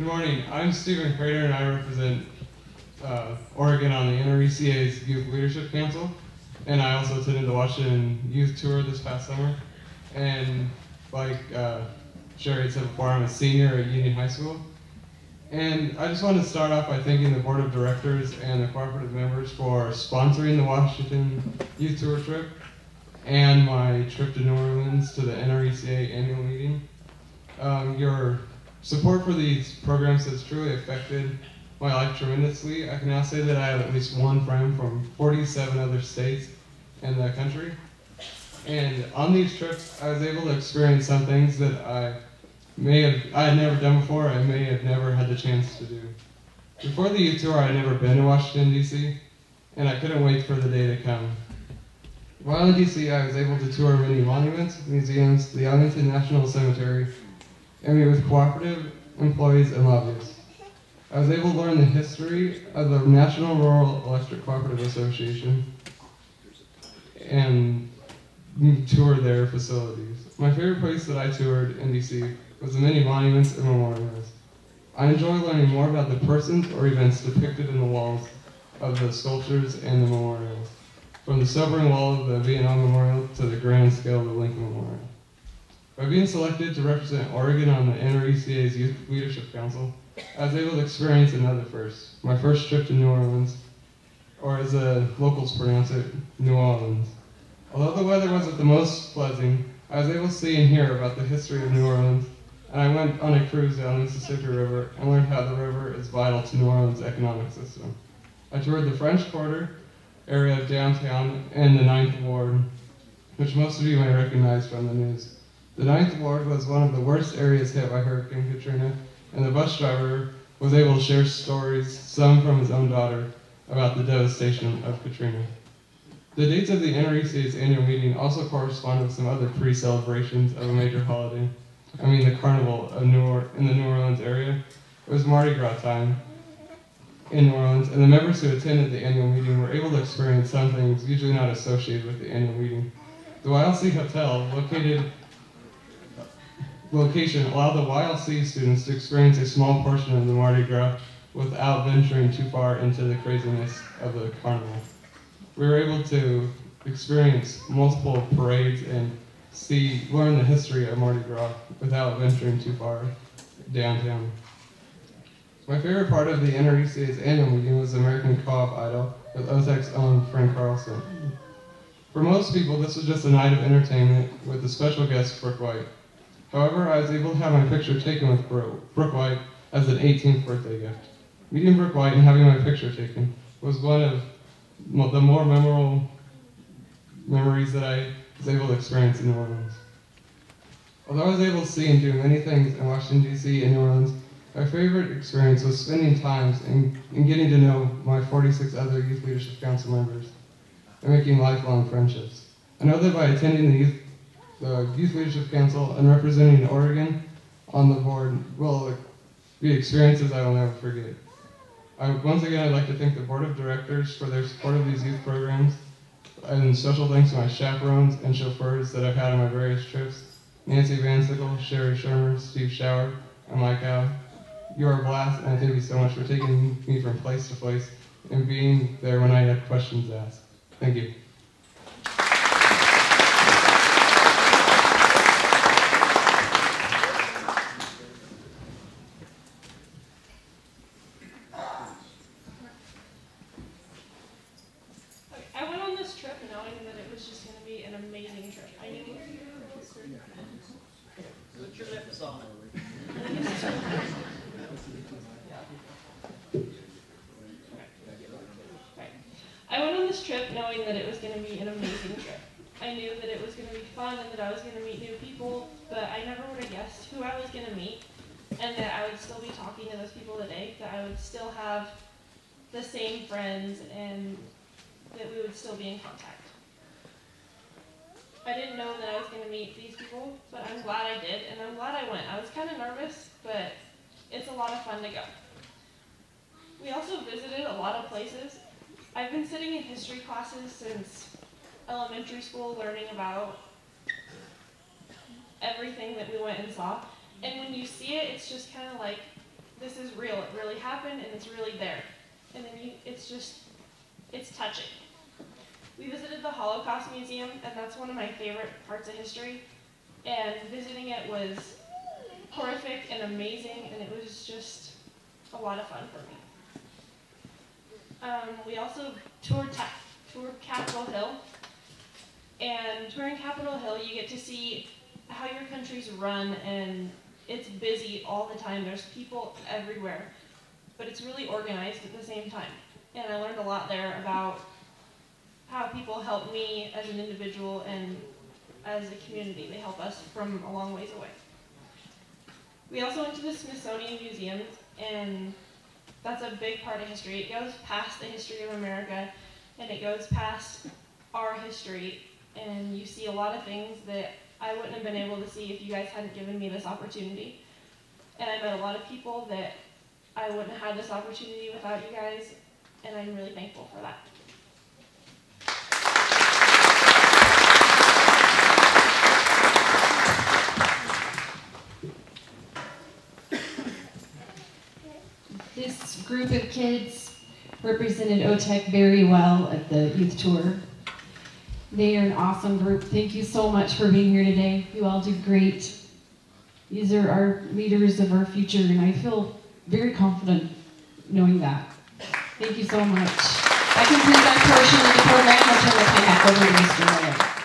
Good morning. I'm Stephen Crater, and I represent Oregon on the NRECA's Youth Leadership Council. And I also attended the Washington Youth Tour this past summer. And like Sherry had said before, I'm a senior at Union High School. And I just want to start off by thanking the Board of Directors and the cooperative members for sponsoring the Washington Youth Tour trip and my trip to New Orleans to the NRECA annual meeting. Your support for these programs has truly affected my life tremendously. I can now say that I have at least one friend from 47 other states in the country. And on these trips, I was able to experience some things that I had never done before and may have never had the chance to do. Before the youth tour, I had never been to Washington, D.C., and I couldn't wait for the day to come. While in D.C., I was able to tour many monuments, museums, the Arlington National Cemetery, and meet with cooperative employees and lobbyists. I was able to learn the history of the National Rural Electric Cooperative Association and tour their facilities. My favorite place that I toured in D.C. was the many monuments and memorials. I enjoy learning more about the persons or events depicted in the walls of the sculptures and the memorials, from the sobering wall of the Vietnam Memorial to the grand scale of the Lincoln Memorial. By being selected to represent Oregon on the NRECA's Youth Leadership Council, I was able to experience another first, my first trip to New Orleans, or as the locals pronounce it, New Orleans. Although the weather wasn't the most pleasant, I was able to see and hear about the history of New Orleans, and I went on a cruise down the Mississippi River and learned how the river is vital to New Orleans' economic system. I toured the French Quarter area of downtown and the 9th Ward, which most of you may recognize from the news. The 9th Ward was one of the worst areas hit by Hurricane Katrina, and the bus driver was able to share stories, some from his own daughter, about the devastation of Katrina. The dates of the NRECA's annual meeting also correspond with some other pre-celebrations of a major holiday. The Carnival of in the New Orleans area. It was Mardi Gras time in New Orleans, and the members who attended the annual meeting were able to experience some things usually not associated with the annual meeting. The YLC Hotel location allowed the YLC students to experience a small portion of the Mardi Gras without venturing too far into the craziness of the carnival. We were able to experience multiple parades and learn the history of Mardi Gras without venturing too far downtown. My favorite part of the NRECA's annual meeting was the American Co-op Idol with OTECC's own Frank Carlson. For most people, this was just a night of entertainment with a special guest, Brooke White. However, I was able to have my picture taken with Brooke White as an 18th birthday gift. Meeting Brooke White and having my picture taken was one of the more memorable memories that I was able to experience in New Orleans. Although I was able to see and do many things in Washington, D.C. and New Orleans, my favorite experience was spending time and getting to know my 46 other Youth Leadership Council members and making lifelong friendships. I know that by attending the Youth Leadership Council and representing Oregon on the board will be experiences I will never forget. Once again, I'd like to thank the Board of Directors for their support of these youth programs, and special thanks to my chaperones and chauffeurs that I've had on my various trips, Nancy Van Sickle, Sherry Shermer, Steve Schauer, and Mike Howe. You are a blast, and I thank you so much for taking me from place to place and being there when I had questions asked. Thank you. I went on this trip knowing that it was just going to be an amazing trip. I knew. Put your lips on it. I went on this trip knowing that it was going to be an amazing trip. I knew that it was going to be fun and that I was going to meet new people, but I never would have guessed who I was going to meet and that I would still be talking to those people today, that I would still have the same friends and that we would still be in contact. I didn't know that I was going to meet these people, but I'm glad I did, and I'm glad I went. I was kind of nervous, but it's a lot of fun to go. We also visited a lot of places. I've been sitting in history classes since elementary school, learning about everything that we went and saw. And when you see it, it's just kind of like this is real, it really happened, and it's really there. And then it's touching. We visited the Holocaust Museum, and that's one of my favorite parts of history. And visiting it was horrific and amazing, and it was just a lot of fun for me. We also toured Capitol Hill. And touring Capitol Hill, you get to see how your country's run, and it's busy all the time. There's people everywhere, but it's really organized at the same time. And I learned a lot there about how people help me as an individual and as a community. They help us from a long ways away. We also went to the Smithsonian Museum, and that's a big part of history. It goes past the history of America, and it goes past our history, and you see a lot of things that I wouldn't have been able to see if you guys hadn't given me this opportunity. And I met a lot of people that I wouldn't have had this opportunity without you guys, and I'm really thankful for that. This group of kids represented OTECC very well at the youth tour. They are an awesome group. Thank you so much for being here today. You all did great. These are our leaders of our future, and I feel very confident knowing that. Thank you so much. That concludes our portion of the program. I'll turn the time back over to Mr. Miller.